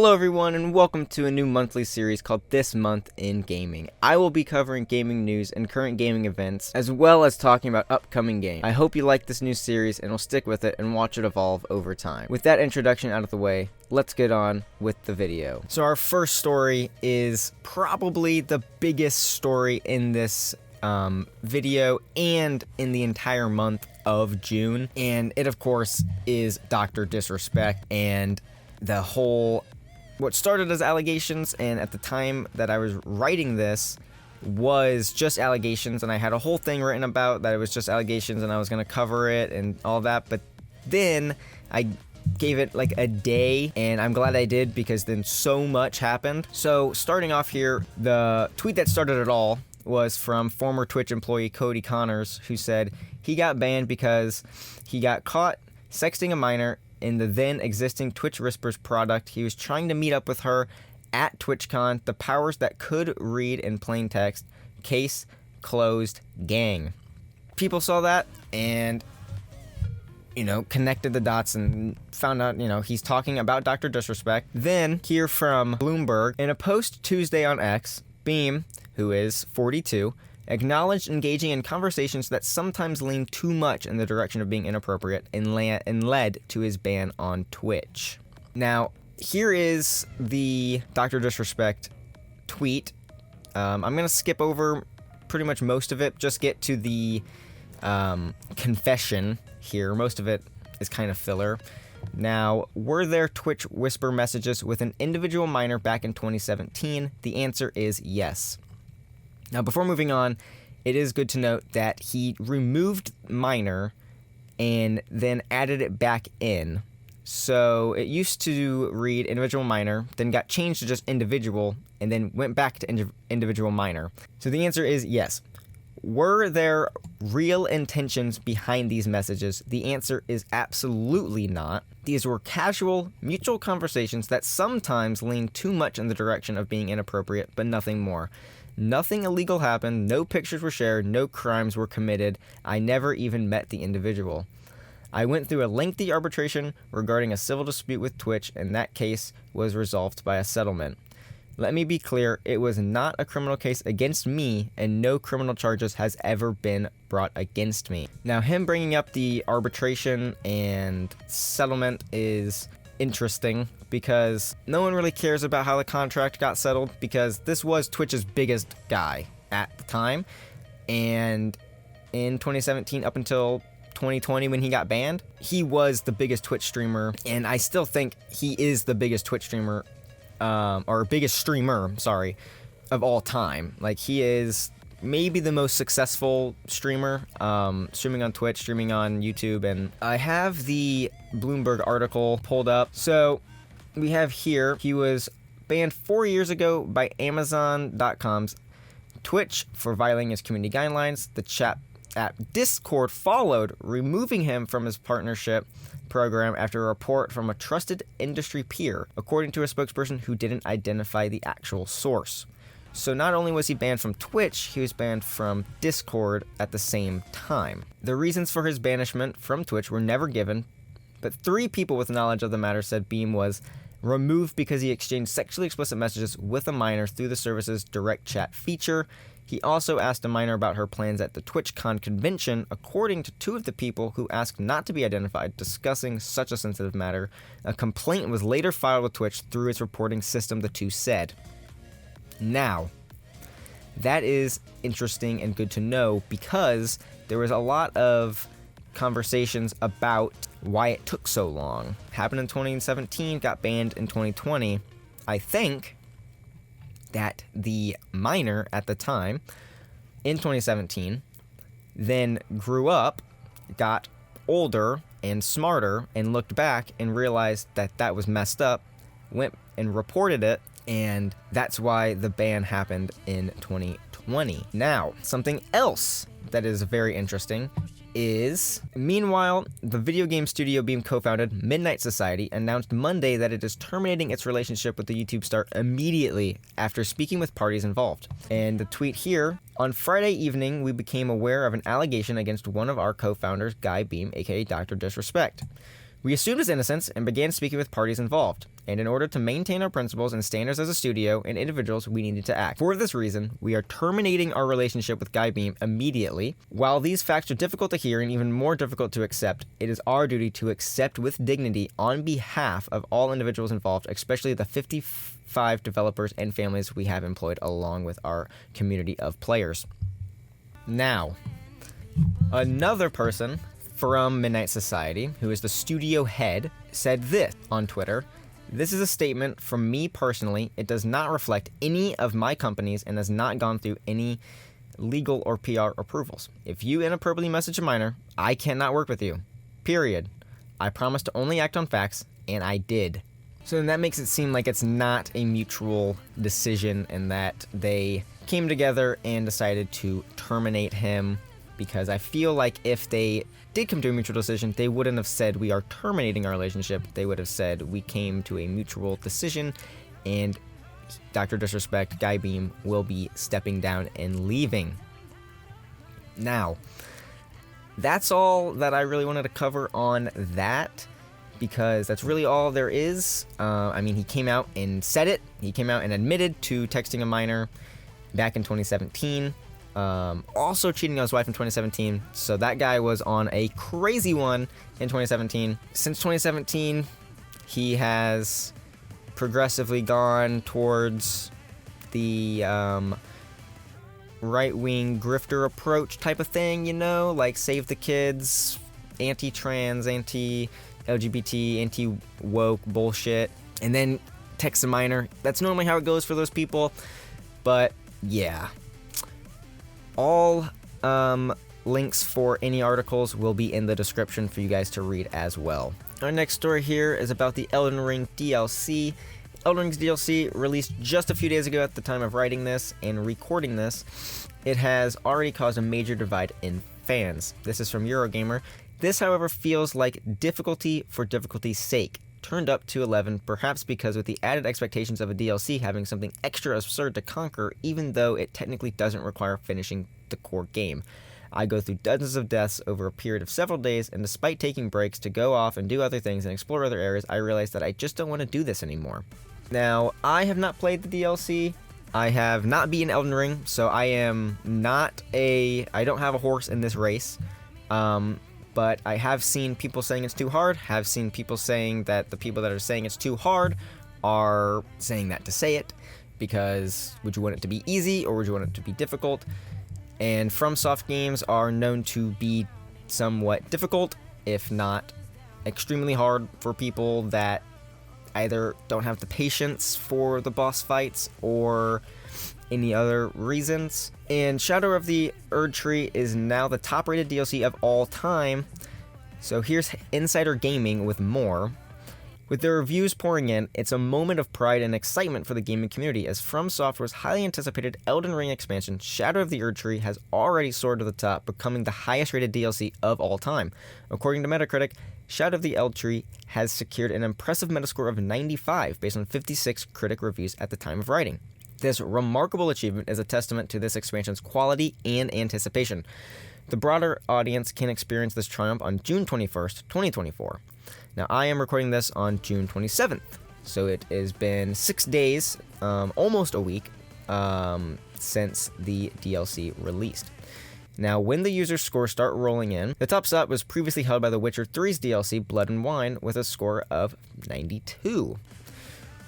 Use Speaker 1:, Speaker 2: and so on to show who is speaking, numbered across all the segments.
Speaker 1: Hello everyone and welcome to a new monthly series called This Month in Gaming. I will be covering gaming news and current gaming events, as well as talking about upcoming games. I hope you like this new series and will stick with it and watch it evolve over time. With that introduction out of the way, let's get on with the video. So our first story is probably the biggest story in this video and in the entire month of June, and it of course is Dr. Disrespect and the whole what started as allegations, and at the time that I was writing this was just allegations, and I had a whole thing written about that it was just allegations and I was going to cover it and all that, but then I gave it like a day, and I'm glad I did because then so much happened. So starting off here, the tweet that started it all was from former Twitch employee Cody Connors, who said he got banned because he got caught sexting a minor in the then existing Twitch Whispers product. He was trying to meet up with her at TwitchCon. The powers that could read in plain text. Case closed, gang. People saw that and, connected the dots and found out, he's talking about Dr. Disrespect. Then, hear from Bloomberg. In a post Tuesday on X, Beam, who is 42, acknowledged engaging in conversations that sometimes lean too much in the direction of being inappropriate and led to his ban on Twitch. Now, here is the Dr. Disrespect tweet. I'm going to skip over pretty much most of it, just get to the confession here. Most of it is kind of filler. Now, were there Twitch Whisper messages with an individual minor back in 2017? The answer is yes. Now, before moving on, it is good to note that he removed minor and then added it back in. So it used to read individual minor, then got changed to just individual, and then went back to individual minor. So the answer is yes. Were there real intentions behind these messages? The answer is absolutely not. These were casual, mutual conversations that sometimes lean too much in the direction of being inappropriate, but nothing more. Nothing illegal happened, no pictures were shared, no crimes were committed. I never even met the individual. I went through a lengthy arbitration regarding a civil dispute with Twitch, and that case was resolved by a settlement. Let me be clear, it was not a criminal case against me, and no criminal charges has ever been brought against me. Now, him bringing up the arbitration and settlement is interesting because no one really cares about how the contract got settled, because this was Twitch's biggest guy at the time, and in 2017 up until 2020 when he got banned, he was the biggest Twitch streamer, and I still think he is the biggest Twitch streamer or biggest streamer, of all time. Like, he is maybe the most successful streamer, streaming on Twitch, streaming on YouTube, and I have the Bloomberg article pulled up. So we have here, he was banned 4 years ago by Amazon.com's Twitch for violating his community guidelines. The chat app Discord followed, removing him from his partnership program after a report from a trusted industry peer, according to a spokesperson who didn't identify the actual source. So not only was he banned from Twitch, he was banned from Discord at the same time. The reasons for his banishment from Twitch were never given, but 3 people with knowledge of the matter said Beam was removed because he exchanged sexually explicit messages with a minor through the service's direct chat feature. He also asked a minor about her plans at the TwitchCon convention, according to 2 of the people who asked not to be identified discussing such a sensitive matter. A complaint was later filed with Twitch through its reporting system, the 2 said. Now, that is interesting and good to know because there was a lot of conversations about why it took so long. Happened in 2017, got banned in 2020. I think that the minor at the time, in 2017, then grew up, got older and smarter, and looked back and realized that that was messed up, went and reported it, and that's why the ban happened in 2020. Now, something else that is very interesting is, meanwhile, the video game studio Beam co-founded, Midnight Society, announced Monday that it is terminating its relationship with the YouTube star immediately after speaking with parties involved. And the tweet here, on Friday evening, we became aware of an allegation against one of our co-founders, Guy Beam, aka Dr. Disrespect. We assumed his innocence and began speaking with parties involved, and in order to maintain our principles and standards as a studio and individuals, we needed to act. For this reason, we are terminating our relationship with Guy Beam immediately. While these facts are difficult to hear and even more difficult to accept, it is our duty to accept with dignity on behalf of all individuals involved, especially the 55 developers and families we have employed along with our community of players. Now, another person from Midnight Society, who is the studio head, said this on Twitter: "This is a statement from me personally. It does not reflect any of my companies and has not gone through any legal or PR approvals. If you inappropriately message a minor, I cannot work with you. Period. I promise to only act on facts, and I did." So then that makes it seem like it's not a mutual decision and that they came together and decided to terminate him, because I feel like if they did come to a mutual decision, they wouldn't have said we are terminating our relationship. They would have said we came to a mutual decision and Dr. Disrespect, Guy Beam, will be stepping down and leaving. Now, that's all that I really wanted to cover on that, because that's really all there is. I mean, he came out and said it. He came out and admitted to texting a minor back in 2017. Also cheating on his wife in 2017. So that guy was on a crazy one in 2017. Since 2017, he has progressively gone towards the right-wing grifter approach type of thing, you know, like save the kids, anti-trans, anti-LGBT, anti-woke bullshit, and then text a minor. That's normally how it goes for those people, but yeah. All links for any articles will be in the description for you guys to read as well. Our next story here is about the Elden Ring DLC. Elden Ring's DLC released just a few days ago at the time of writing this and recording this. It has already caused a major divide in fans. This is from Eurogamer. This, however, feels like difficulty for difficulty's sake, turned up to 11, perhaps because with the added expectations of a DLC having something extra absurd to conquer, even though it technically doesn't require finishing the core game. I go through dozens of deaths over a period of several days, and despite taking breaks to go off and do other things and explore other areas, I realized that I just don't want to do this anymore. Now, I have not played the DLC. I have not beaten Elden Ring, so I don't have a horse in this race. But I have seen people saying it's too hard, have seen people saying that the people that are saying it's too hard are saying that to say it, because would you want it to be easy or would you want it to be difficult? And FromSoft games are known to be somewhat difficult, if not extremely hard, for people that either don't have the patience for the boss fights or any other reasons. And Shadow of the Erdtree is now the top rated DLC of all time. So here's Insider Gaming with more. With their reviews pouring in, it's a moment of pride and excitement for the gaming community, as From Software's highly anticipated Elden Ring expansion, Shadow of the Erdtree, has already soared to the top, becoming the highest rated DLC of all time. According to Metacritic, Shadow of the Erdtree has secured an impressive Metascore of 95 based on 56 critic reviews at the time of writing. This remarkable achievement is a testament to this expansion's quality and anticipation. The broader audience can experience this triumph on June 21st, 2024. Now, I am recording this on June 27th, so it has been 6 days, almost a week, since the DLC released. Now, when the user scores start rolling in, the top spot was previously held by The Witcher 3's DLC, Blood and Wine, with a score of 92.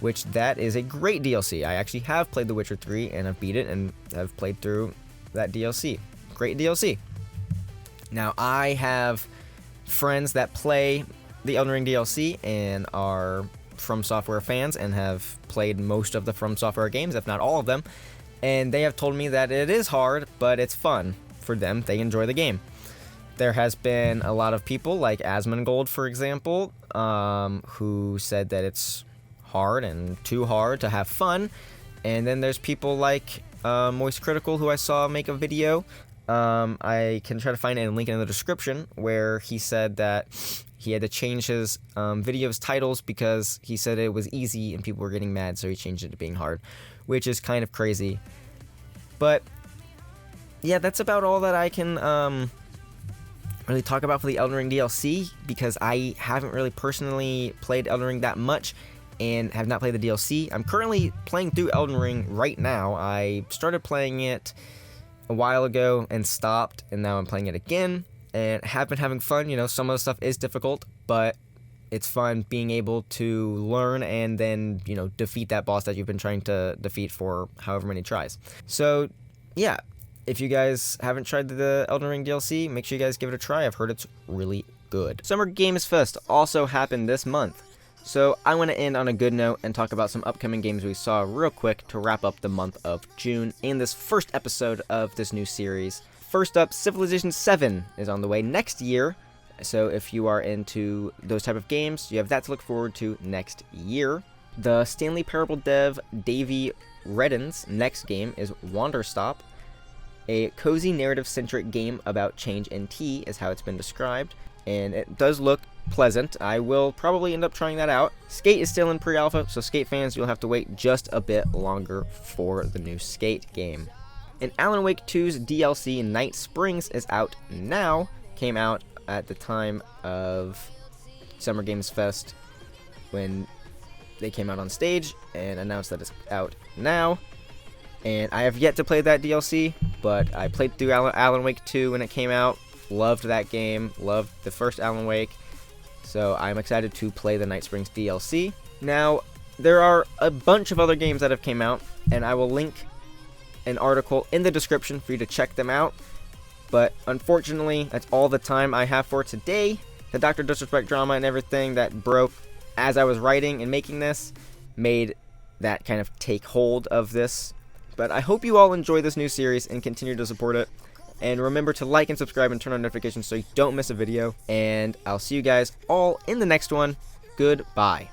Speaker 1: Which, that is a great DLC. I actually have played The Witcher 3 and have beat it and have played through that DLC. Great DLC. Now, I have friends that play the Elden Ring DLC and are From Software fans and have played most of the From Software games, if not all of them, and they have told me that it is hard, but it's fun for them. They enjoy the game. There has been a lot of people, like Asmongold, for example, who said that it's hard and too hard to have fun, and then there's people like Moist Critical, who I saw make a video. I can try to find it and link it in the description, where he said that he had to change his videos titles because he said it was easy and people were getting mad, so he changed it to being hard, which is kind of crazy. But yeah, that's about all that I can really talk about for the Elden Ring DLC, because I haven't really personally played Elden Ring that much and have not played the DLC. I'm currently playing through Elden Ring right now. I started playing it a while ago and stopped, and now I'm playing it again and have been having fun. You know, some of the stuff is difficult, but it's fun being able to learn and then, you know, defeat that boss that you've been trying to defeat for however many tries. So, yeah, if you guys haven't tried the Elden Ring DLC, make sure you guys give it a try. I've heard it's really good. Summer Games Fest also happened this month, so I want to end on a good note and talk about some upcoming games we saw real quick to wrap up the month of June in this first episode of this new series. First up, Civilization 7 is on the way next year. So if you are into those type of games, you have that to look forward to next year. The Stanley Parable dev Davey Redden's next game is Wanderstop. A cozy narrative-centric game about change and tea is how it's been described, and it does look pleasant. I will probably end up trying that out. Skate is still in pre-alpha, so Skate fans, you'll have to wait just a bit longer for the new Skate game. And Alan Wake 2's DLC Night Springs is out now. Came out at the time of Summer Games Fest when they came out on stage and announced that it's out now. And I have yet to play that DLC, but I played through Alan Wake 2 when it came out. Loved that game, loved the first Alan Wake, so I'm excited to play the Night Springs DLC. Now, there are a bunch of other games that have came out, and I will link an article in the description for you to check them out. But unfortunately, that's all the time I have for today. The Dr. Disrespect drama and everything that broke as I was writing and making this made that kind of take hold of this. But I hope you all enjoy this new series and continue to support it. And remember to like and subscribe and turn on notifications so you don't miss a video. And I'll see you guys all in the next one. Goodbye.